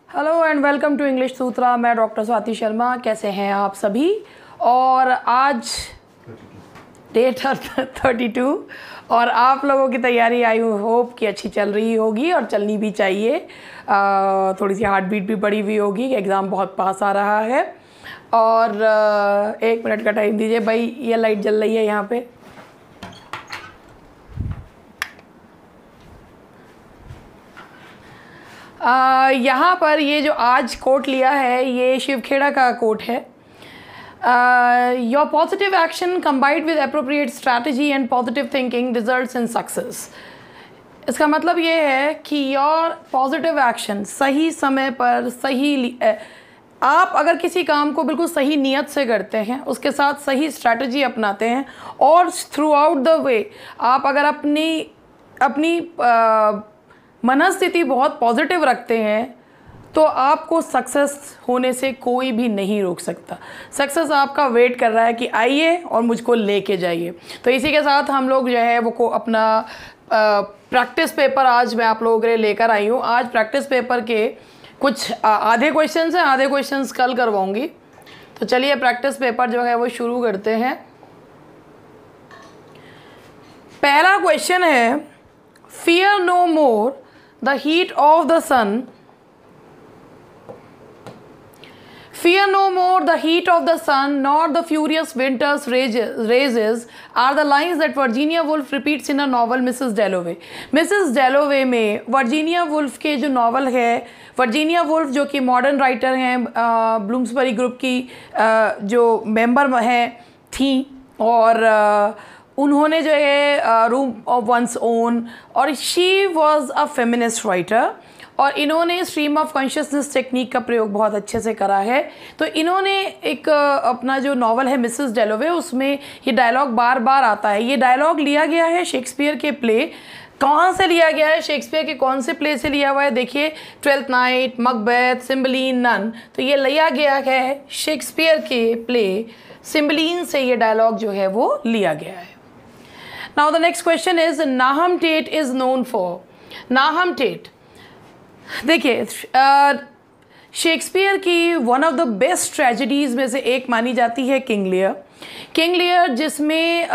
Hello and welcome to English Sutra. मैं doctor Swati Sharma. कैसे हैं आप सभी? और आज डेट 32 और आप लोगों की तैयारी आई होप कि अच्छी चल रही होगी और चलनी भी चाहिए। थोड़ी सी हार्ट बीट भी बढ़ी हुई होगी। एग्ज़ाम बहुत पास आ रहा है। और 1 मिनट का टाइम दीजिए भाई, ये लाइट जल रही है यहाँ पे। यहाँ पर ये जो आज कोट लिया है ये शिवखेड़ा का कोट है। Your positive action combined with appropriate strategy and positive thinking results in success. इसका मतलब ये है कि योर पॉजिटिव एक्शन सही समय पर आप अगर किसी काम को बिल्कुल सही नीयत से करते हैं, उसके साथ सही स्ट्रैटेजी अपनाते हैं और थ्रू आउट द वे आप अगर अपनी मनस्थिति बहुत पॉजिटिव रखते हैं तो आपको सक्सेस होने से कोई भी नहीं रोक सकता। सक्सेस आपका वेट कर रहा है कि आइए और मुझको लेके जाइए। तो इसी के साथ हम लोग जो है वो को अपना प्रैक्टिस पेपर आज मैं आप लोगों के लिए लेकर आई हूँ। आज प्रैक्टिस पेपर के कुछ आधे क्वेश्चंस हैं, आधे क्वेश्चंस कल करवाऊँगी। तो चलिए प्रैक्टिस पेपर जो है वो शुरू करते हैं। पहला क्वेश्चन है, fear no more the heat of the sun. Fear no more the heat of the sun, nor the furious winter's rages are the lines that Virginia Woolf repeats in a novel Mrs. Dalloway. Mrs. Dalloway में Virginia Woolf के जो novel है, Virginia Woolf जो कि modern writer हैं, Bloomsbury group की जो member हैं थी, और उन्होंने जो है रूम ऑफ वंस ओन, और she was a feminist writer, और इन्होंने स्ट्रीम ऑफ कॉन्शियसनेस टेक्निक का प्रयोग बहुत अच्छे से करा है। तो इन्होंने एक अपना जो नावल है मिसेस डेलोवे, उसमें ये डायलॉग बार बार आता है। ये डायलॉग लिया गया है शेक्सपियर के प्ले। कहाँ से लिया गया है? शेक्सपियर के कौन से प्ले से लिया हुआ है? देखिए, ट्वेल्थ नाइट, मकबेथ, सिम्बलीन, नन। तो ये लिया गया है शेक्सपियर के प्ले सिम्बलीन से। ये डायलॉग जो है वो लिया गया है। Now the next question is, Nahum Tate is known for. Nahum Tate, देखिए, शेक्सपियर की one of the best tragedies में से एक मानी जाती है किंग लियर। किंग लियर, जिसमें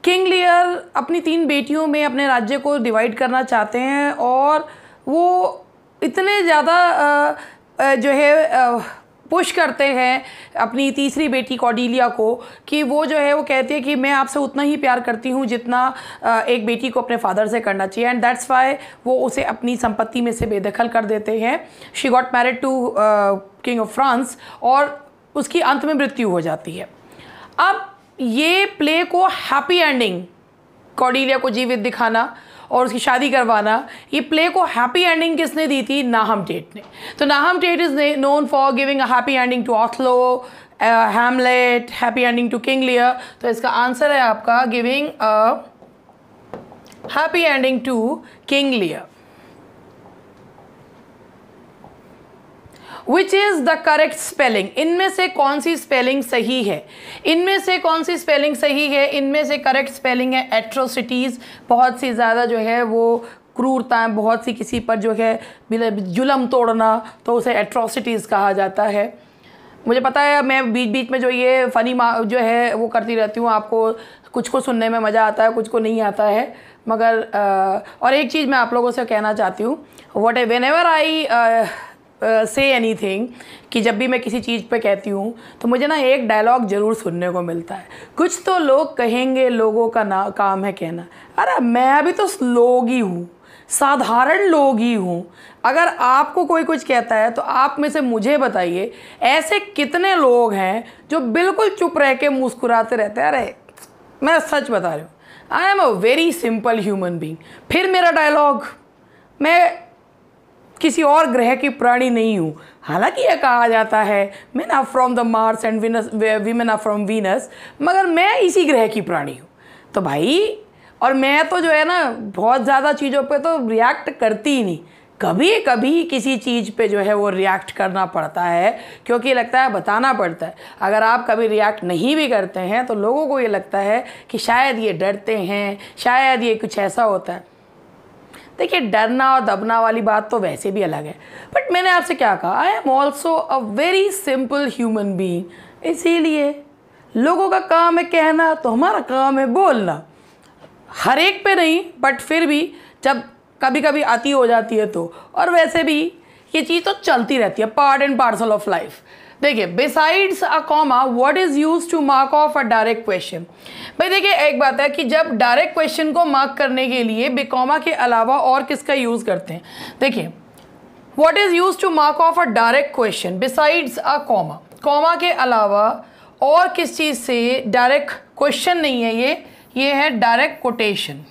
किंग लियर अपनी 3 बेटियों में अपने राज्य को डिवाइड करना चाहते हैं, और वो इतने ज़्यादा जो है पुश करते हैं अपनी तीसरी बेटी कॉर्डिलिया को कि वो जो है वो कहती है कि मैं आपसे उतना ही प्यार करती हूँ जितना एक बेटी को अपने फादर से करना चाहिए, एंड दैट्स वाई वो उसे अपनी संपत्ति में से बेदखल कर देते हैं। She got married to king of France, और उसकी अंत में मृत्यु हो जाती है। अब ये प्ले को हैप्पी एंडिंग, कॉर्डिलिया को जीवित दिखाना और उसकी शादी करवाना, ये प्ले को हैप्पी एंडिंग किसने दी थी? नाहम टेट ने। तो Nahum Tate is known for giving a happy ending to Othello, Hamlet, happy ending to King Lear. तो इसका आंसर है आपका giving a happy ending to King Lear. Which is the correct spelling? इनमें से कौन सी spelling सही है? इनमें से कौन सी स्पेलिंग सही है? इनमें से करेक्ट स्पेलिंग है एट्रोसिटीज़। बहुत सी ज़्यादा जो है वो क्रूरताएँ, बहुत सी किसी पर जो है जुल्म तोड़ना, तो उसे एट्रोसिटीज़ कहा जाता है। मुझे पता है मैं बीच बीच में जो ये फ़नी जो है वो करती रहती हूँ, आपको कुछ को सुनने में मज़ा आता है, कुछ को नहीं आता है, मगर और एक चीज़ मैं आप लोगों से कहना चाहती हूँ, व्हेनेवर आई से एनीथिंग, कि जब भी मैं किसी चीज़ पे कहती हूँ तो मुझे ना एक डायलॉग ज़रूर सुनने को मिलता है। कुछ तो लोग कहेंगे, लोगों का काम है कहना। अरे मैं भी तो लोग ही हूँ, साधारण लोग ही हूँ। अगर आपको कोई कुछ कहता है तो आप में से मुझे बताइए ऐसे कितने लोग हैं जो बिल्कुल चुप रह के मुस्कुराते रहते हैं। अरे मैं सच बता रही हूँ, I am a very simple human being. फिर मेरा डायलॉग, मैं किसी और ग्रह की प्राणी नहीं हूँ। हालांकि यह कहा जाता है man are from the Mars and women are from Venus, मगर मैं इसी ग्रह की प्राणी हूँ। तो भाई, और मैं तो जो है ना बहुत ज़्यादा चीज़ों पे तो रिएक्ट करती ही नहीं। कभी कभी किसी चीज़ पे जो है वो रिएक्ट करना पड़ता है, क्योंकि लगता है बताना पड़ता है। अगर आप कभी रिएक्ट नहीं भी करते हैं तो लोगों को ये लगता है कि शायद ये डरते हैं, शायद ये कुछ ऐसा होता है। देखिए डरना और दबना वाली बात तो वैसे भी अलग है, बट मैंने आपसे क्या कहा, I am also a very simple human being, इसीलिए लोगों का काम है कहना तो हमारा काम है बोलना। हर एक पे नहीं, बट फिर भी जब कभी कभी आती हो जाती है तो, और वैसे भी ये चीज़ तो चलती रहती है, part and parcel of life. देखिए besides a comma what is use to mark of a direct question. भाई देखिए एक बात है कि जब डायरेक्ट क्वेश्चन को मार्क करने के लिए कॉमा के अलावा और किसका यूज़ करते हैं। देखिए what is use to mark of a direct question besides a comma, comma के अलावा और किस चीज़ से डायरेक्ट क्वेश्चन नहीं है ये है डायरेक्ट कोटेशन।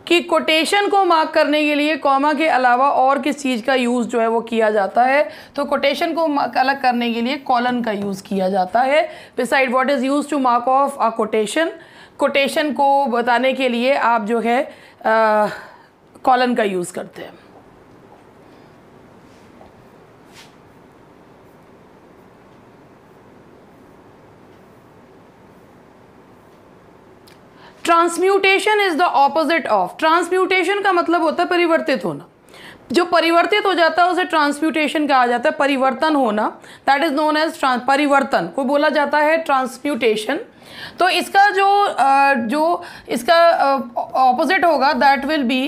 कि कोटेशन को मार्क करने के लिए कॉमा के अलावा और किस चीज़ का यूज़ जो है वो किया जाता है, तो कोटेशन को अलग करने के लिए कॉलन का यूज़ किया जाता है। Beside what is use to mark of a quotation, quotation को बताने के लिए आप जो है कॉलन का यूज़ करते हैं। Transmutation is the opposite of, transmutation का मतलब होता है परिवर्तित होना, जो परिवर्तित हो जाता है उसे ट्रांसम्यूटेशन कहा जाता है, परिवर्तन होना, दैट इज नोन एज परिवर्तन को बोला जाता है ट्रांसम्यूटेशन। तो इसका जो इसका ऑपोजिट होगा दैट विल बी,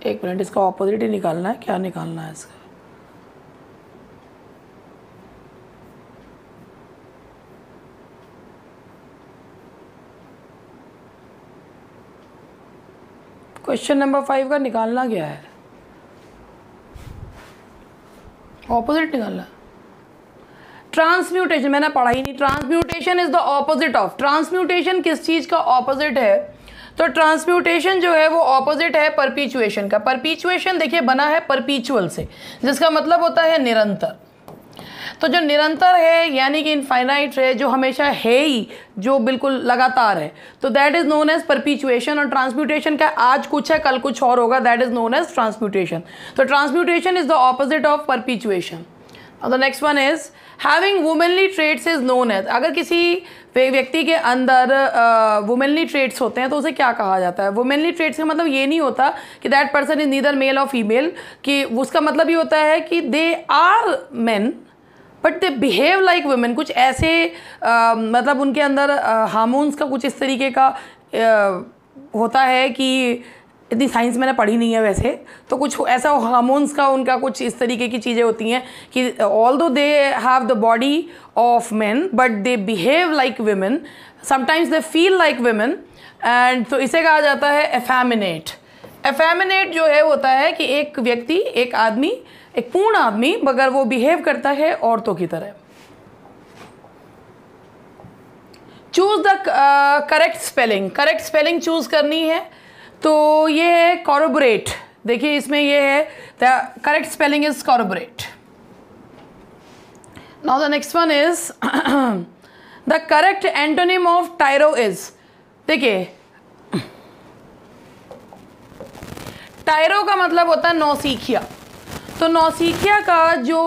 एक मिनट इसका ऑपोजिट ही निकालना है, क्या निकालना है इसका, क्वेश्चन नंबर 5 का निकालना क्या है, ऑपोजिट निकालना। ट्रांसम्यूटेशन मैंने पढ़ा ही नहीं, transmutation is the opposite of, transmutation किस चीज़ का ऑपोजिट है, तो ट्रांसम्यूटेशन जो है वो ऑपोजिट है परपीचुएशन का। परपीचुएशन देखिए बना है परपीचुअल से, जिसका मतलब होता है निरंतर। तो जो निरंतर है यानी कि इनफाइनाइट है, जो हमेशा है ही, जो बिल्कुल लगातार है, तो दैट इज नोन एज परपीचुएशन। और ट्रांसम्यूटेशन का आज कुछ है कल कुछ और होगा, that is known as transmutation. तो transmutation is the opposite of perpetuation. The next one is having womanly traits is known as, अगर किसी व्यक्ति के अंदर वुमेनली ट्रेट्स होते हैं तो उसे क्या कहा जाता है। वुमेनली ट्रेट्स का मतलब ये नहीं होता कि that person is neither male और फीमेल, कि उसका मतलब ये होता है कि they are men but they behave like women. कुछ ऐसे मतलब उनके अंदर हार्मोन्स का कुछ इस तरीके का होता है कि इतनी साइंस मैंने पढ़ी नहीं है वैसे, तो कुछ ऐसा हार्मोन्स का उनका कुछ इस तरीके की चीज़ें होती हैं कि although they have the body of main but they behave like women, sometimes they feel like women, and तो इसे कहा जाता है एफेमिनेट। एफेमिनेट जो है होता है कि एक व्यक्ति, एक आदमी, एक पूर्ण आदमी, मगर वो बिहेव करता है औरतों की तरह। Choose the correct spelling, correct spelling choose करनी है, तो ये है कॉर्बोरेट। देखिए इसमें ये है the correct spelling is corroborate. Now the next one is the correct antonym of tyro is, देखिए टायरो का मतलब होता है नौसिखिया, तो नौसिखिया का जो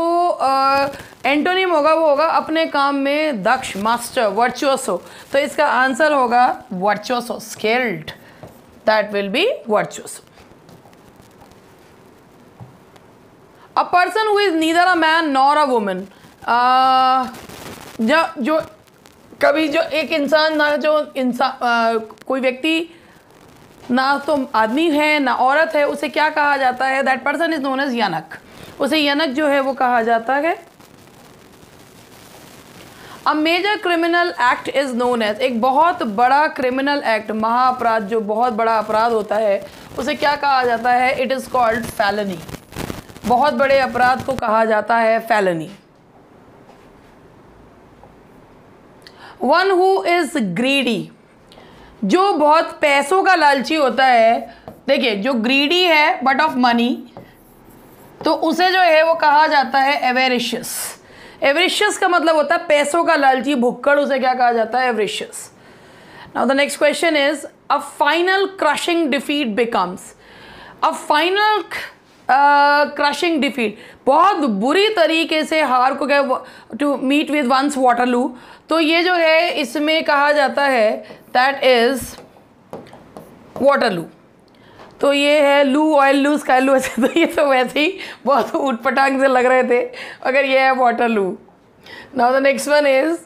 एंटोनिम होगा वो होगा अपने काम में दक्ष, मास्टर, वर्चुअसो। तो इसका आंसर होगा virtuoso, skilled, that will be virtuoso. A person who is neither a man nor a woman, जो कभी जो एक इंसान ना, जो इंसान कोई व्यक्ति ना तो आदमी है ना औरत है, उसे क्या कहा जाता है, that person is known as eunuch, उसे यनक जो है वो कहा जाता है। A major criminal act is known as, एक बहुत बड़ा क्रिमिनल एक्ट, महाअपराध, जो बहुत बड़ा अपराध होता है उसे क्या कहा जाता है, इट इज कॉल्ड फेलनी। बहुत बड़े अपराध को कहा जाता है felony. One who is greedy, जो बहुत पैसों का लालची होता है, देखिए जो ग्रीडी है बट ऑफ मनी, तो उसे जो है वो कहा जाता है एवेरिशियस। एवेरिशियस का मतलब होता है पैसों का लालची, भुक्कड़, उसे क्या कहा जाता है, avaricious. Now the next question is a final crushing defeat becomes, a final crushing defeat, बहुत बुरी तरीके से हार को गए to meet with one's Waterloo. तो ये जो है इसमें कहा जाता है दैट इज वाटरलू। तो ये है लू, ऑयल लू, स्काई लू, ऐसे तो ये तो वैसे ही बहुत उटपटांग से लग रहे थे, अगर ये है Waterloo. Now the next one is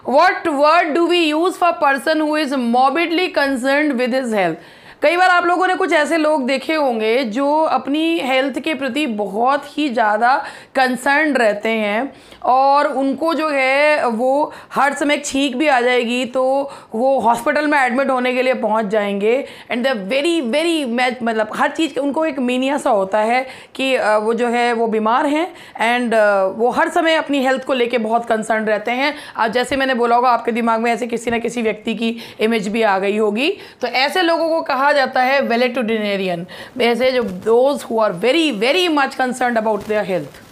what word do we use for person who is morbidly concerned with his health. कई बार आप लोगों ने कुछ ऐसे लोग देखे होंगे जो अपनी हेल्थ के प्रति बहुत ही ज़्यादा कंसर्न रहते हैं और उनको जो है वो हर समय छींक भी आ जाएगी तो वो हॉस्पिटल में एडमिट होने के लिए पहुंच जाएंगे। एंड दे वेरी वेरी मतलब हर चीज़ उनको एक मीनिया सा होता है कि वो जो है वो बीमार हैं एंड वो हर समय अपनी हेल्थ को लेके बहुत कंसर्न रहते हैं। आज जैसे मैंने बोला होगा आपके दिमाग में ऐसे किसी न किसी व्यक्ति की इमेज भी आ गई होगी। तो ऐसे लोगों को कहा जाता है वेलेटुडिनेरियन, ऐसे जो those who are very very much concerned about their health.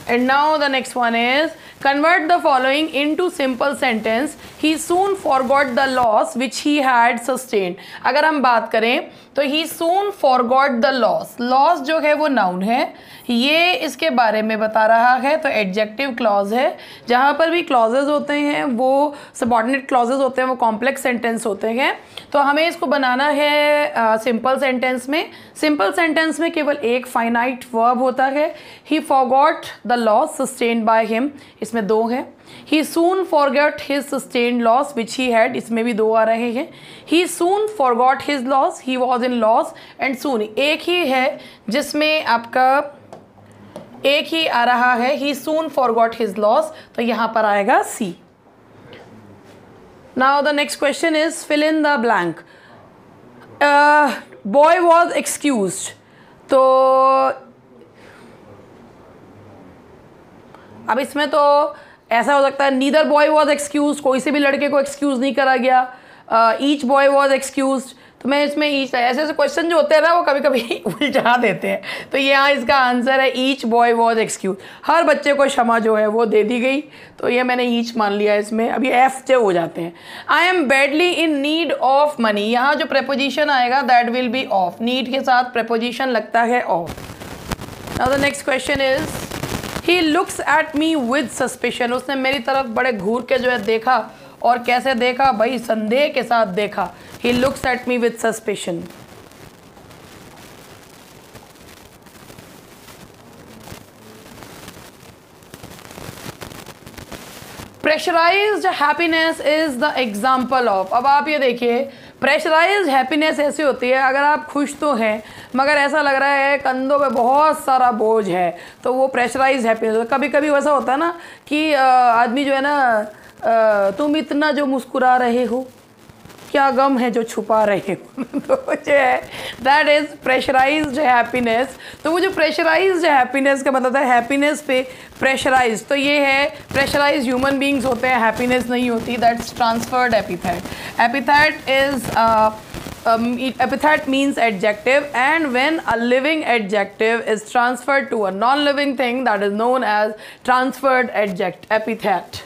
And now the next one is convert the following into simple sentence. He soon forgot the loss which he had sustained. अगर हम बात करें तो he soon forgot the loss. Loss जो है वो noun है, ये इसके बारे में बता रहा है तो adjective clause है। जहाँ पर भी clauses होते हैं वो subordinate clauses होते हैं, वो complex sentence होते हैं। तो हमें इसको बनाना है simple sentence में। Simple sentence में केवल एक finite verb होता है। He forgot the loss sustained by him, इसमें दो है। He soon forgot his sustained loss which he had, इसमें भी दो आ रहे हैं। He soon forgot his loss, he was in loss and soon एक ही है जिसमें आपका एक ही आ रहा है। He soon forgot his loss, तो यहाँ पर आएगा C। Now the next question is fill in the blank. Boy was excused, तो अब इसमें तो ऐसा हो सकता है नीदर बॉय वॉज एक्सक्यूज, कोई से भी लड़के को एक्सक्यूज़ नहीं करा गया। ईच बॉय वॉज एक्सक्यूज, तो मैं इसमें ईच ऐसे ऐसे क्वेश्चन जो होते हैं ना वो कभी कभी उलझा देते हैं। तो यहाँ इसका आंसर है ईच बॉय वॉज एक्सक्यूज, हर बच्चे को क्षमा जो है वो दे दी गई। तो ये मैंने ईच मान लिया इसमें। अभी एफ जो हो जाते हैं। I am badly in need of money, यहाँ जो प्रेपोजिशन आएगा that will B of, need के साथ प्रेपोजिशन लगता है of. Now the next question is He looks at me with suspicion, उसने मेरी तरफ बड़े घूर के जो है देखा, और कैसे देखा भाई, संदेह के साथ देखा। He looks at me with suspicion. Pressurized happiness is the example of, अब आप ये देखिए प्रेशराइज्ड हैप्पीनेस ऐसी होती है अगर आप खुश तो हैं मगर ऐसा लग रहा है कंधों पे बहुत सारा बोझ है, तो वो प्रेशराइज्ड हैप्पीनेस। कभी कभी वैसा होता है ना कि आदमी जो है ना तुम इतना जो मुस्कुरा रहे हो क्या गम है जो छुपा रहे हो तो जो है दैट इज़ प्रेशराइज्ड हैप्पीनेस। तो वो जो प्रेशराइज्ड हैप्पीनेस का मतलब है हैप्पीनेस पे प्रेशराइज, तो ये है प्रेशराइज्ड ह्यूमन बींग्स होते हैं, हैप्पीनेस नहीं होती, that's transferred epithet. Epithet is epithet means adjective, and when a living adjective is transferred to a non-living thing, that is known as transferred epithet.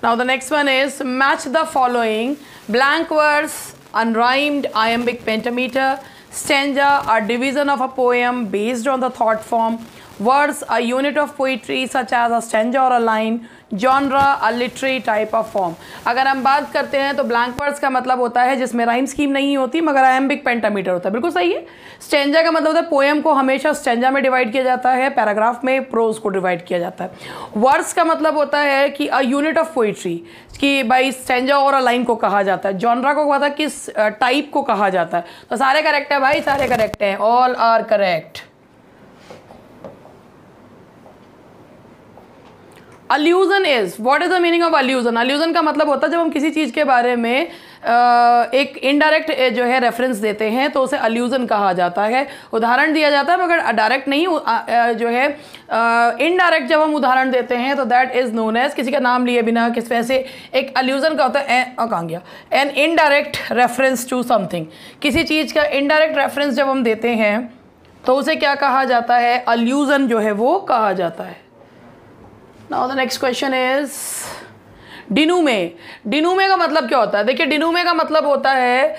Now the next one is match the following: blank verse, unrhymed iambic pentameter, stanza, a division of a poem based on the thought form, verse, a unit of poetry such as a stanza or a line, genre, a literary type of form। अगर हम बात करते हैं तो blank words का मतलब होता है जिसमें राइम स्कीम नहीं होती मगर आयम्बिक पेंटामीटर होता है, बिल्कुल सही है। स्टेंजा का मतलब होता है पोएम को हमेशा स्टेंजा में डिवाइड किया जाता है, पैराग्राफ में प्रोज को डिवाइड किया जाता है। वर्ड्स का मतलब होता है कि अ यूनिट ऑफ पोइट्री, कि भाई स्टेंजा और अ लाइन को कहा जाता है। जॉनरा को पता किस टाइप को कहा जाता है। तो सारे करेक्ट है भाई, सारे करेक्ट हैं, all are correct. Allusion is, what is the meaning of allusion? Allusion का मतलब होता है जब हम किसी चीज़ के बारे में एक इनडायरेक्ट जो है रेफरेंस देते हैं तो उसे अल्यूजन कहा जाता है। उदाहरण दिया जाता है मगर डायरेक्ट नहीं, जो है इनडायरेक्ट जब हम उदाहरण देते हैं तो दैट इज नोन एज, किसी का नाम लिए बिना किस वैसे एक अल्यूजन का होता है कहाँ गया, an indirect reference to something. किसी चीज़ का इनडायरेक्ट रेफरेंस जब हम देते हैं तो उसे क्या कहा जाता है? अल्यूजन जो है वो कहा जाता है। Now the next question is डिनूमे। डिनूमे का मतलब क्या होता है? देखिए डिनूमे का मतलब होता है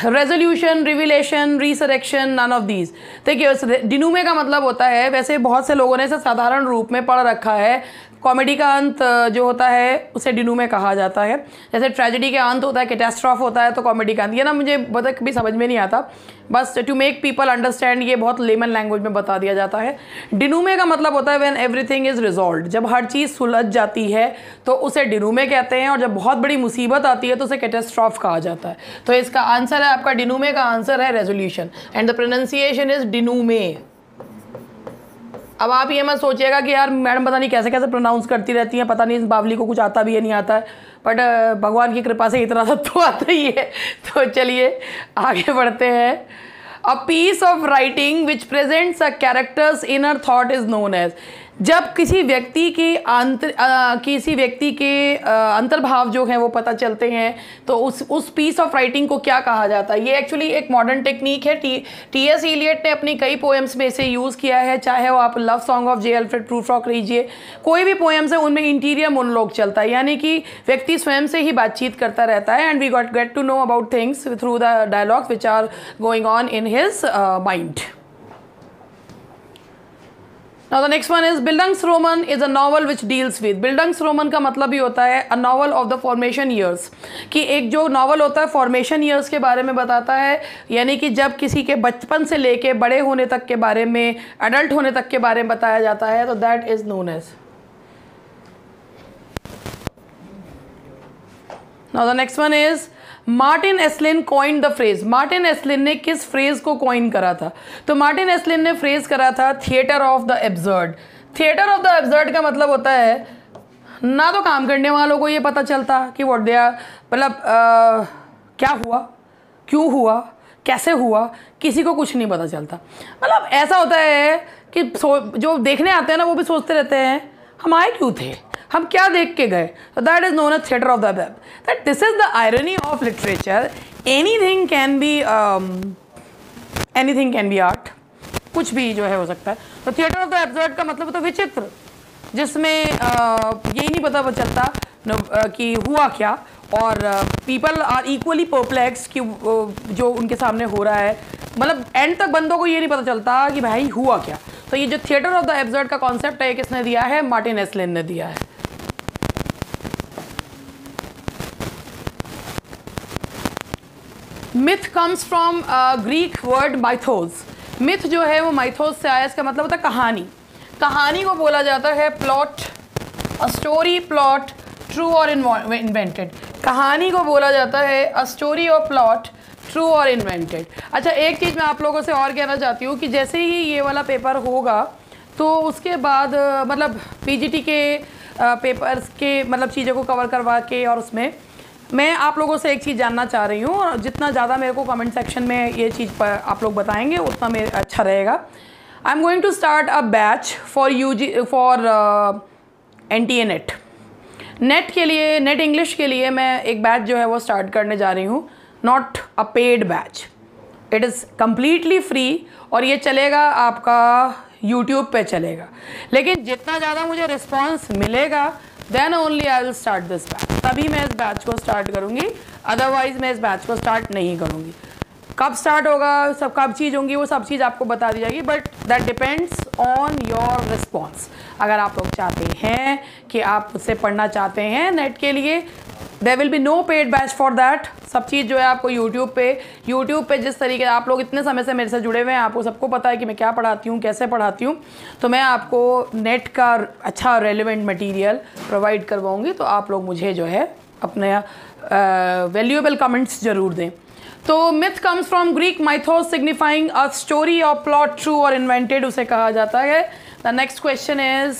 resolution, revelation, resurrection, none of these. देखिए डिनूमे का मतलब होता है, वैसे बहुत से लोगों ने इसे साधारण रूप में पढ़ रखा है, कॉमेडी का अंत जो होता है उसे डिनूमे कहा जाता है। जैसे ट्रेजेडी का अंत होता है, कैटास्ट्रॉफ होता है, तो कॉमेडी का अंत। ये ना मुझे बहुत कभी समझ में नहीं आता, बस टू मेक पीपल अंडरस्टैंड ये बहुत लेमन लैंग्वेज में बता दिया जाता है। डिनूमे का मतलब होता है व्हेन एवरीथिंग इज रिजॉल्व्ड, जब हर चीज़ सुलझ जाती है तो उसे डिनूमे कहते हैं, और जब बहुत बड़ी मुसीबत आती है तो उसे कैटास्ट्रॉफ कहा जाता है। तो इसका आंसर है, आपका डिनूमे का आंसर है resolution, and the pronunciation is denouement. अब आप ये मत सोचिएगा कि यार मैडम पता नहीं कैसे कैसे प्रोनाउंस करती रहती हैं, पता नहीं इस बावली को कुछ आता भी है नहीं आता है, बट भगवान की कृपा से इतना सब तो आता ही है। तो चलिए आगे बढ़ते हैं। A piece of writing which presents a characters inner thought is known as. जब किसी व्यक्ति के अंतर्भाव जो हैं वो पता चलते हैं तो उस पीस ऑफ राइटिंग को क्या कहा जाता है। ये एक्चुअली एक मॉडर्न टेक्निक है। टी.एस. इलियट ने अपनी कई पोएम्स में इसे यूज़ किया है, चाहे वो आप love song of J. Alfred Prufrock लीजिए, कोई भी पोएम्स है उनमें इंटीरियर मोनोलॉग चलता है, यानी कि व्यक्ति स्वयं से ही बातचीत करता रहता है, and we get to know about things through the dialogues which are going on in his mind. Now the next one is Bildungsroman is a novel which deals with। Bildungsroman का मतलब ही होता है a novel of the formation years, कि एक जो novel होता है formation years के बारे में बताता है, यानी कि जब किसी के बचपन से लेके बड़े होने तक के बारे में, एडल्ट होने तक के बारे में बताया जाता है, तो that is known as. Now the next one is Martin Esslin coined the phrase. Martin Esslin ने किस फ्रेज को कॉइन करा था? तो मार्टिन एस्लिन ने फ्रेज करा था theatre of the absurd. Theatre of the absurd का मतलब होता है ना तो काम करने वालों को ये पता चलता कि व्हाट दे आर, मतलब क्या हुआ, क्यों हुआ, कैसे हुआ, किसी को कुछ नहीं पता चलता। मतलब ऐसा होता है कि जो देखने आते हैं ना वो भी सोचते रहते हैं हम आए क्यों थे, हम क्या देख के गए। तो that is known as theatre of the absurd. That this is the irony of literature. Anything can be art, कुछ भी जो है हो सकता है। तो थिएटर ऑफ द एब्सर्ड का मतलब होता है विचित्र, जिसमें यही नहीं पता चलता कि हुआ क्या, और पीपल आर इक्वली परप्लेक्स कि जो उनके सामने हो रहा है, मतलब एंड तक बंदों को ये नहीं पता चलता कि भाई हुआ क्या। तो ये जो थिएटर ऑफ द एब्सर्ड का कॉन्सेप्ट है किसने दिया है? मार्टिन एस्लिन ने दिया है। Myth comes from Greek word Mythos. Myth जो है वो माइथोस से आया, इसका मतलब होता है कहानी। कहानी को बोला जाता है plot, a story, plot, true और इन्वेंटेड। कहानी को बोला जाता है अ स्टोरी और प्लॉट, ट्रू और इन्वेंटेड। अच्छा, एक चीज़ मैं आप लोगों से और कहना चाहती हूँ कि जैसे ही ये वाला पेपर होगा तो उसके बाद मतलब पीजीटी के पेपर्स के मतलब चीज़ों को कवर करवा के, और उसमें मैं आप लोगों से एक चीज़ जानना चाह रही हूँ, और जितना ज़्यादा मेरे को कमेंट सेक्शन में ये चीज़ पर आप लोग बताएंगे उतना मेरे अच्छा रहेगा। I am going to start a batch for NTA NET. NET के लिए, नेट इंग्लिश के लिए मैं एक बैच जो है वो स्टार्ट करने जा रही हूँ, not a paid batch, it is completely free, और ये चलेगा आपका यूट्यूब पे चलेगा। लेकिन जितना ज़्यादा मुझे रिस्पॉन्स मिलेगा then only I will start this batch, तभी मैं इस बैच को स्टार्ट करूँगी, अदरवाइज़ मैं इस बैच को स्टार्ट नहीं करूँगी। कब स्टार्ट होगा, सब कब चीज़ होंगी, वो सब चीज़ आपको बता दी जाएगी, but that depends on your response. अगर आप लोग चाहते हैं कि आप उससे पढ़ना चाहते हैं नेट के लिए, there will be no paid batch for that. सब चीज़ जो है आपको यूट्यूब पे जिस तरीके आप लोग इतने समय से मेरे से जुड़े हुए हैं, आपको सबको पता है कि मैं क्या पढ़ाती हूँ, कैसे पढ़ाती हूँ, तो मैं आपको नेट का अच्छा रेलिवेंट मटेरियल प्रोवाइड करवाऊँगी। तो आप लोग मुझे जो है अपने वैल्यूएबल कमेंट्स ज़रूर दें। तो myth comes from Greek mythos signifying a story और प्लॉट, ट्रू और इन्वेंटेड उसे कहा जाता है। The next question is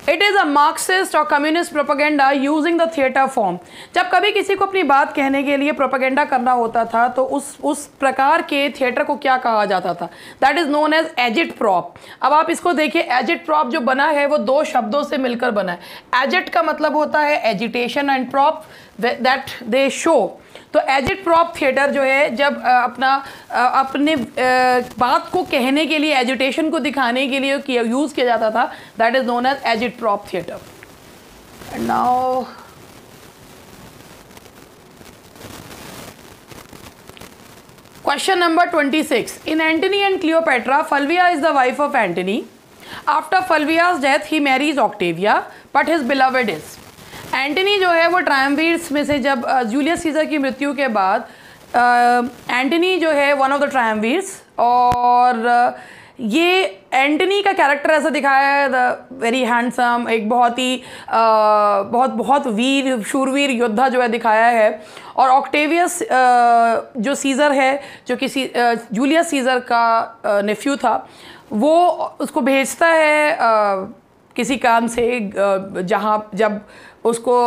it is a Marxist और communist propaganda using the theatre form. जब कभी किसी को अपनी बात कहने के लिए प्रोपेगेंडा करना होता था तो उस प्रकार के थिएटर को क्या कहा जाता था? That is known as agitprop. अब आप इसको देखिए, एजिट प्रॉप जो बना है वो दो शब्दों से मिलकर बना है। एजिट का मतलब होता है agitation and prop that they show. तो एजिट प्रॉप थिएटर जो है जब अपने बात को कहने के लिए, एजिटेशन को दिखाने के लिए यूज़ किया जाता था, that is known as agitprop theatre. And now Question number 26. In Antony and Cleopatra, Fulvia is the wife of Antony. After Fulvia's death, he marries Octavia, but his beloved is. Antony जो है वो ट्रायम्विर्स में से, जब Julius Caesar की मृत्यु के बाद एंटनी जो है वन ऑफ द ट्रायम्विर्स, और ये एंटनी का कैरेक्टर ऐसा दिखाया है द वेरी हैंडसम, एक बहुत ही बहुत वीर शूरवीर योद्धा जो है दिखाया है। और ऑक्टेवियस जो सीज़र है, जो कि जूलियस सीज़र का नेफ्यू था, वो उसको भेजता है किसी काम से, जब उसको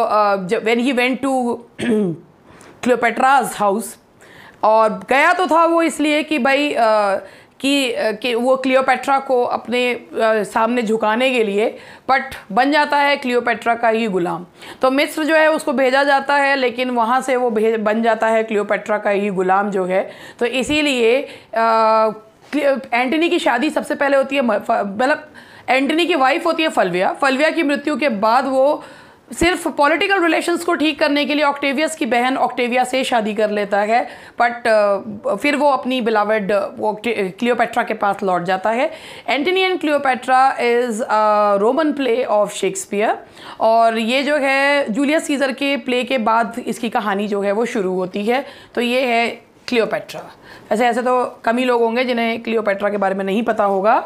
when he went to Cleopatra's house, और गया तो था वो इसलिए कि भाई कि वो क्लियोपेट्रा को अपने सामने झुकाने के लिए, बट बन जाता है क्लियोपेट्रा का ही गुलाम। तो मिस्र जो है उसको भेजा जाता है, लेकिन वहाँ से वो बन जाता है क्लियोपेट्रा का ही गुलाम जो है। तो इसीलिए एंटनी की शादी सबसे पहले होती है, मतलब एंटनी की वाइफ होती है फल्विया। फल्विया की मृत्यु के बाद वो सिर्फ पॉलिटिकल रिलेशंस को ठीक करने के लिए ऑक्टेवियस की बहन ऑक्टेविया से शादी कर लेता है, बट फिर वो अपनी बिलावेड क्लियोपेट्रा के पास लौट जाता है। Antony and Cleopatra is Roman play of Shakespeare, और ये जो है जूलियस सीजर के प्ले के बाद इसकी कहानी जो है वो शुरू होती है। तो ये है क्लियोपेट्रा। ऐसे तो कम ही लोग होंगे जिन्हें क्लियोपेट्रा के बारे में नहीं पता होगा।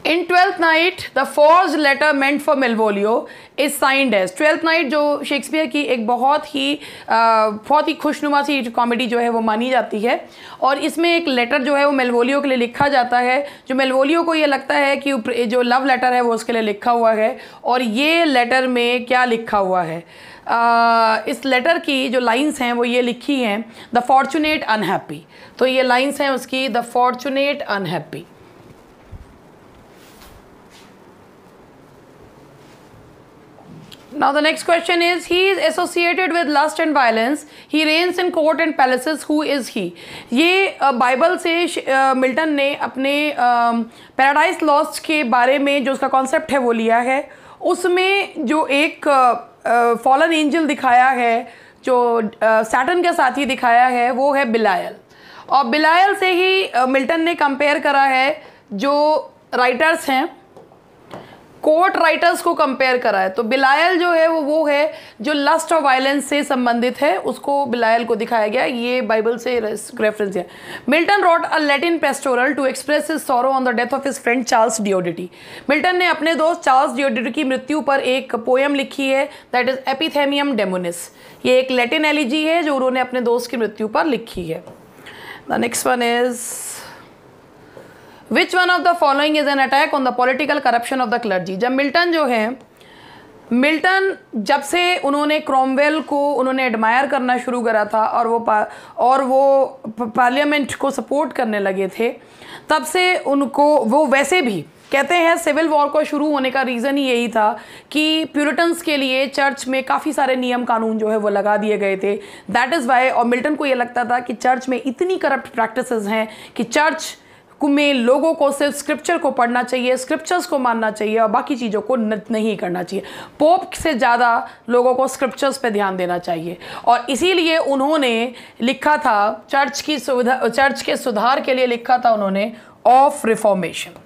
In Twelfth Night, the forged letter meant for Malvolio is signed as। Twelfth Night जो शेक्सपियर की एक बहुत ही खुशनुमा सी कॉमेडी जो है वो मानी जाती है, और इसमें एक लेटर जो है वो मेलवोलियो के लिए लिखा जाता है, जो मेलवोलियो को ये लगता है कि जो लव लेटर है वो उसके लिए लिखा हुआ है। और ये लेटर में क्या लिखा हुआ है, इस लेटर की जो लाइंस हैं वो ये लिखी हैं, द फॉर्चुनेट अनहैप्पी। तो ये लाइंस हैं उसकी, the fortunate unhappy. Now the next question is, he is associated with lust and violence, he reigns in court and palaces, who is he? ये बाइबल से मिल्टन ने अपने पैराडाइज लॉस्ट के बारे में जो उसका कॉन्सेप्ट है वो लिया है। उसमें जो एक फॉलन एंजल दिखाया है, जो सैटर्न का साथी दिखाया है, वो है बिलायल। और बिलायल से ही मिल्टन ने कंपेयर करा है, जो राइटर्स हैं कोर्ट राइटर्स को कंपेयर करा है। तो बिलायल जो है वो है जो लस्ट और वायलेंस से संबंधित है, उसको बिलायल को दिखाया गया। ये बाइबल से रेफरेंस है। Milton wrote a Latin pastoral to express his sorrow on the death of his friend Charles Diodati. Milton ने अपने दोस्त चार्ल्स डियोडिटी की मृत्यु पर एक पोएम लिखी है, दैट इज एपिथेमियम डेमोनिस। ये एक लैटिन एलिजी है जो उन्होंने अपने दोस्त की मृत्यु पर लिखी है। The next one is, Which one of the following is an attack on the political corruption of the clergy? जब मिल्टन जो है, मिल्टन जब से उन्होंने क्रोमवेल को उन्होंने एडमायर करना शुरू करा था और वो पार्लियामेंट को सपोर्ट करने लगे थे, तब से उनको वो वैसे भी कहते हैं सिविल वॉर को शुरू होने का रीज़न ही यही था कि प्यूरिटन्स के लिए चर्च में काफ़ी सारे नियम कानून जो है वो लगा दिए गए थे। दैट इज़ वाई, और मिल्टन को ये लगता था कि चर्च में इतनी करप्ट प्रैक्टिसेस हैं कि चर्च में लोगों को सिर्फ स्क्रिप्चर को पढ़ना चाहिए, स्क्रिप्चर्स को मानना चाहिए और बाकी चीज़ों को नहीं करना चाहिए। पोप से ज़्यादा लोगों को स्क्रिप्चर्स पे ध्यान देना चाहिए, और इसीलिए उन्होंने लिखा था चर्च के सुधार के लिए लिखा था उन्होंने ऑफ रिफॉर्मेशन।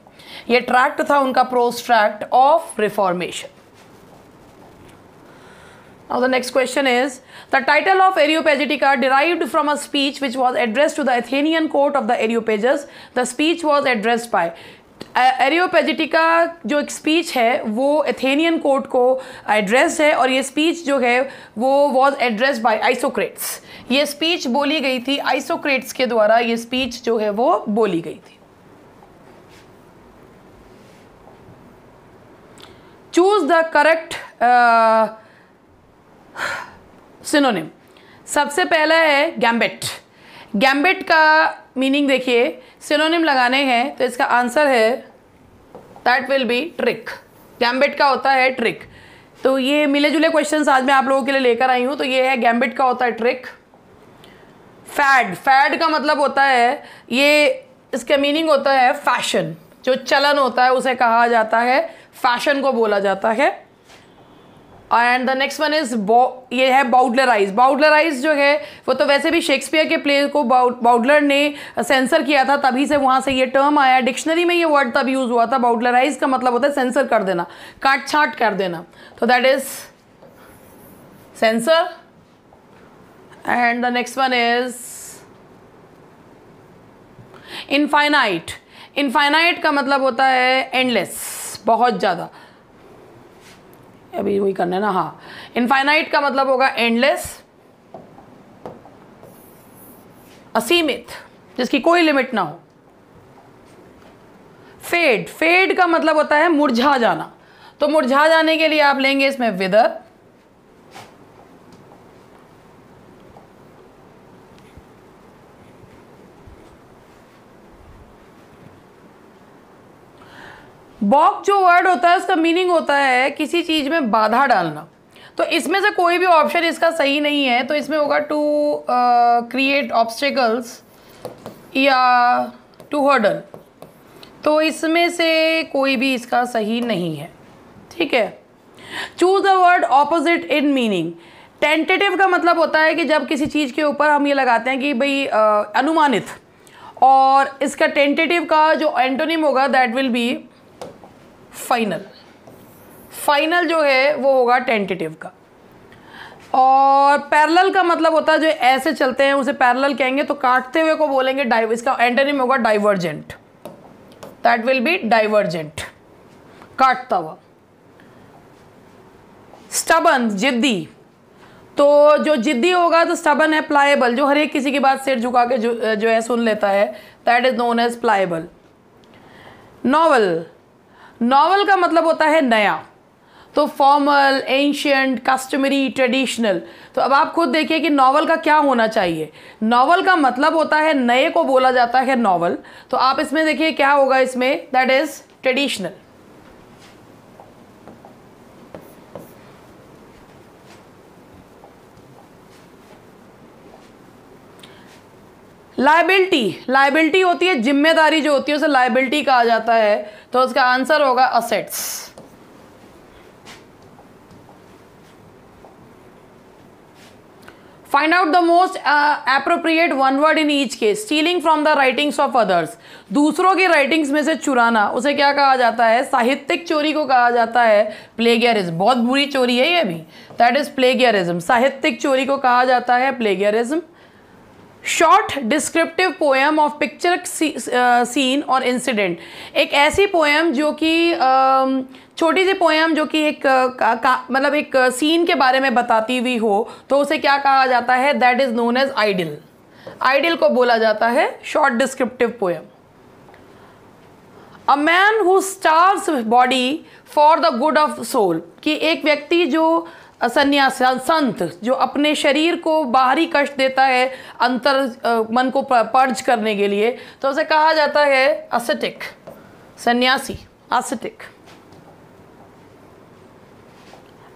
ये ट्रैक्ट था उनका, pros tract of reformation. Now the next question is, the title of Areopagitica derived from a speech which was addressed to the Athenian court of the Areopagus. The speech was addressed by एरियोपेजिटिका जो एक speech है वो Athenian court को address है, और ये speech जो है वो वॉज एड्रेस्ड बाय आइसोक्रेट्स। ये स्पीच बोली गई थी आइसोक्रेट्स के द्वारा, ये स्पीच जो है वो बोली गई थी। Choose the correct synonym. सबसे पहला है गैम्बिट। गैम्बिट का मीनिंग देखिए, सिनोनिम लगाने हैं तो इसका आंसर है that will B trick. Gambit का होता है ट्रिक। तो ये मिले जुले क्वेश्चंस आज मैं आप लोगों के लिए लेकर आई हूँ। तो ये है गैम्बिट का होता है ट्रिक। फैड, फैड का मतलब होता है, ये इसका मीनिंग होता है फैशन, जो चलन होता है उसे कहा जाता है, फैशन को बोला जाता है। And the next one is ये है बाउडलराइज। बाउडलराइज जो है वो तो वैसे भी शेक्सपियर के प्ले को बाउडलर ने सेंसर किया था, तभी से वहाँ से ये टर्म आया। डिक्शनरी में ये वर्ड तब यूज़ हुआ था। बाउडलराइज का मतलब होता है सेंसर कर देना, काट छाट कर देना, तो that is sensor. And the next one is infinite. Infinite का मतलब होता है एंडलेस, बहुत ज़्यादा। अभी वही करना है ना, हाँ। इनफाइनाइट का मतलब होगा एंडलेस, असीमित, जिसकी कोई लिमिट ना हो। फेड। फेड का मतलब होता है मुरझा जाना, तो मुरझा जाने के लिए आप लेंगे इसमें विदर। बॉक जो वर्ड होता है उसका मीनिंग होता है किसी चीज में बाधा डालना, तो इसमें से कोई भी ऑप्शन इसका सही नहीं है, तो इसमें होगा टू क्रिएट ऑब्स्टिकल्स या टू हर्डल, तो इसमें से कोई भी इसका सही नहीं है, ठीक है। Choose the word opposite in meaning. Tentative का मतलब होता है कि जब किसी चीज़ के ऊपर हम ये लगाते हैं कि भाई अनुमानित, और इसका टेंटेटिव का जो एंटोनिम होगा that will B final. Final जो है वो होगा टेंटेटिव का। और पैरेलल का मतलब होता है जो ऐसे चलते हैं उसे पैरेलल कहेंगे, तो काटते हुए को बोलेंगे इसका एंटोनिम होगा divergent, that will B divergent, काटता हुआ। स्टबन, जिद्दी, तो जो जिद्दी होगा तो स्टबन है। प्लाएबल, जो हर एक किसी की बात सिर झुका के जो है सुन लेता है, that is known as pliable. Novel. Novel का मतलब होता है नया, तो फॉर्मल, एंशियंट, कस्टमरी, ट्रेडिशनल। तो अब आप खुद देखिए कि नॉवल का क्या होना चाहिए। नॉवल का मतलब होता है नए को बोला जाता है नॉवल, तो आप इसमें देखिए क्या होगा इसमें, that is traditional. Liability. Liability होती है जिम्मेदारी जो होती है उसे लायबिलिटी कहा जाता है, तो उसका आंसर होगा assets. Find out the most appropriate one word in each case. Stealing from the writings of others, दूसरों की राइटिंग्स में से चुराना, उसे क्या कहा जाता है? साहित्यिक चोरी को कहा जाता है प्लेगियरिज्म। बहुत बुरी चोरी है ये भी, दैट इज प्लेगियरिज्म। साहित्यिक चोरी को कहा जाता है plagiarism. Short descriptive poem of picture scene और इंसिडेंट, एक ऐसी पोएम जो कि छोटी सी पोएम जो कि एक मतलब एक सीन के बारे में बताती हुई हो, तो उसे क्या कहा जाता है? That is known as idyll. Idyll को बोला जाता है short descriptive poem. A man who starves body for the good of soul, कि एक व्यक्ति जो संन्यास, संत जो अपने शरीर को बाहरी कष्ट देता है अंतर मन को पर्ज करने के लिए, तो उसे कहा जाता है ascetic, सन्यासी, ascetic।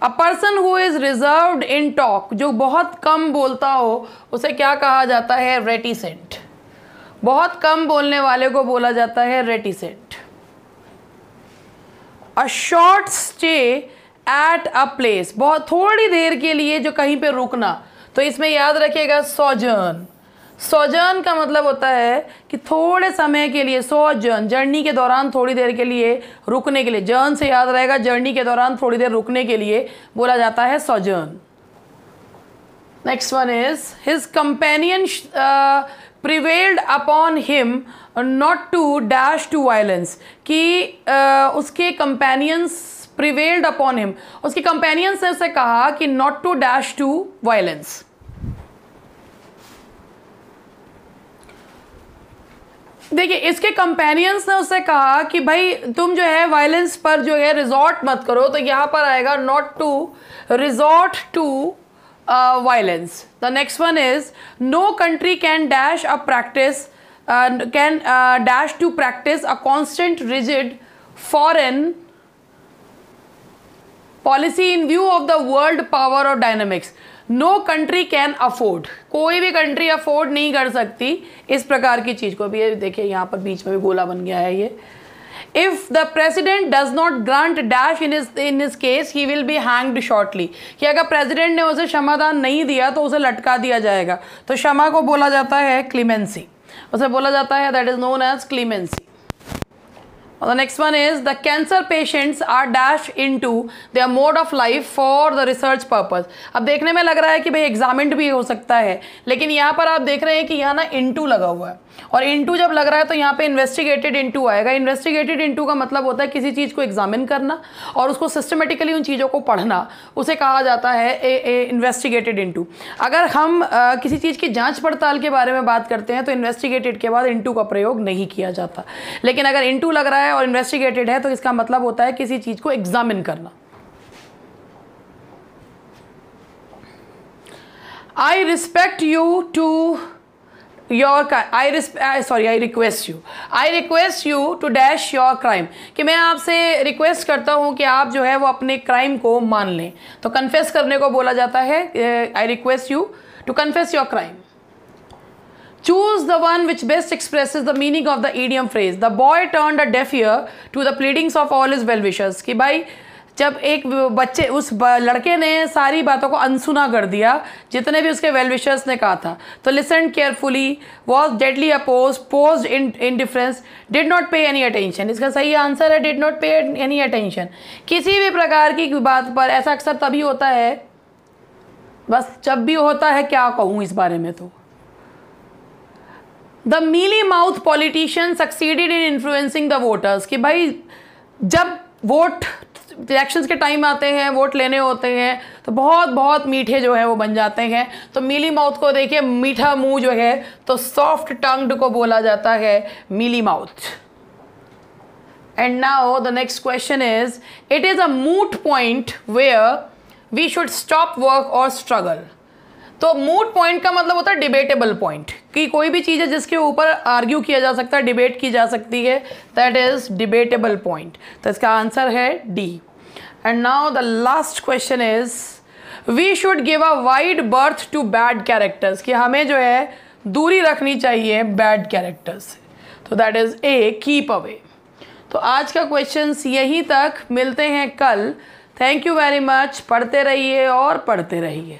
A person who is reserved in talk, जो बहुत कम बोलता हो, उसे क्या कहा जाता है? रेटिसेंट। बहुत कम बोलने वाले को बोला जाता है reticent. A short stay at a place, बहुत थोड़ी देर के लिए जो कहीं पे रुकना, तो इसमें याद रखिएगा सोजर्न। सोजर्न का मतलब होता है कि थोड़े समय के लिए, सोजर्न जर्नी के दौरान थोड़ी देर के लिए रुकने के लिए, जर्न से याद रहेगा जर्नी के दौरान थोड़ी देर रुकने के लिए बोला जाता है sojourn. Next one is his companion prevailed upon him not to dash to violence, कि उसके कंपेनियंस प्रिवेल्ड अपॉन हिम, उसके कंपेनियंस ने उसे कहा कि not to dash to violence. देखिए इसके कंपेनियंस ने उससे कहा कि भाई तुम जो है वायलेंस पर जो है रिजॉर्ट मत करो, तो यहां पर आएगा not to resort to violence. The next one is no country can dash a practice can dash to practice a constant rigid foreign policy in view of the world power और dynamics. No country can afford, कोई भी country afford नहीं कर सकती इस प्रकार की चीज को भी। ये देखिए यहाँ पर बीच में भी गोला बन गया है ये। If the president does not grant dash in his case he will be hanged shortly, कि अगर प्रेसिडेंट ने उसे क्षमादान नहीं दिया तो उसे लटका दिया जाएगा। तो क्षमा को बोला जाता है क्लीमेंसी, उसे बोला जाता है that is known as clemency. The next one is the cancer patients are dashed into their mode of life for the research purpose। अब देखने में लग रहा है कि भाई एग्जामिन्ड भी हो सकता है, लेकिन यहाँ पर आप देख रहे हैं कि यहाँ ना इनटू लगा हुआ है, और इनटू जब लग रहा है तो यहाँ पे इन्वेस्टिगेटेड इनटू आएगा। इन्वेस्टिगेटेड इनटू का मतलब होता है किसी चीज़ को एग्जामिन करना और उसको सिस्टमेटिकली उन चीज़ों को पढ़ना, उसे कहा जाता है इन्वेस्टिगेटेड इनटू। अगर हम किसी चीज़ की जांच पड़ताल के बारे में बात करते हैं तो इन्वेस्टिगेटेड के बाद इनटू का प्रयोग नहीं किया जाता, लेकिन अगर इनटू लग रहा है और इन्वेस्टिगेटेड है तो इसका मतलब होता है किसी चीज़ को एग्जामिन करना। I request you to dash your crime, कि मैं आपसे रिक्वेस्ट करता हूँ कि आप जो है वो अपने क्राइम को मान लें। तो कन्फेस करने को बोला जाता है I request you to confess your crime। Choose the one which best expresses the meaning of the idiom phrase the boy turned a deaf ear to the pleadings of all his well-wishers, कि भाई जब एक बच्चे उस लड़के ने सारी बातों को अनसुना कर दिया जितने भी उसके वेल विशर्स ने कहा था। तो listen carefully, was deadly oppose, posed in indifference, did not pay any attention. इसका सही आंसर है did not pay any attention. किसी भी प्रकार की बात पर ऐसा अक्सर तभी होता है, बस जब भी होता है क्या कहूँ इस बारे में। तो the mealy mouth politician succeeded in influencing the voters, कि भाई जब वोट इलेक्शंस के टाइम आते हैं, वोट लेने होते हैं, तो बहुत बहुत मीठे जो है वो बन जाते हैं। तो मीली माउथ को देखिए, मीठा मुंह जो है, तो सॉफ्ट टंग्ड को बोला जाता है mealy mouth. And now the next question is it is a moot point where we should stop work और स्ट्रगल। तो मूट पॉइंट का मतलब होता है डिबेटेबल पॉइंट, कि कोई भी चीज़ है जिसके ऊपर आर्ग्यू किया जा सकता है, डिबेट की जा सकती है, दैट इज डिबेटेबल पॉइंट। तो इसका आंसर है D. And now the last question is we should give a wide berth to bad characters, कि हमें जो है दूरी रखनी चाहिए बैड कैरेक्टर्स से। तो that is a keep away. तो आज का क्वेश्चंस यहीं तक, मिलते हैं कल। Thank you very much. पढ़ते रहिए और पढ़ते रहिए।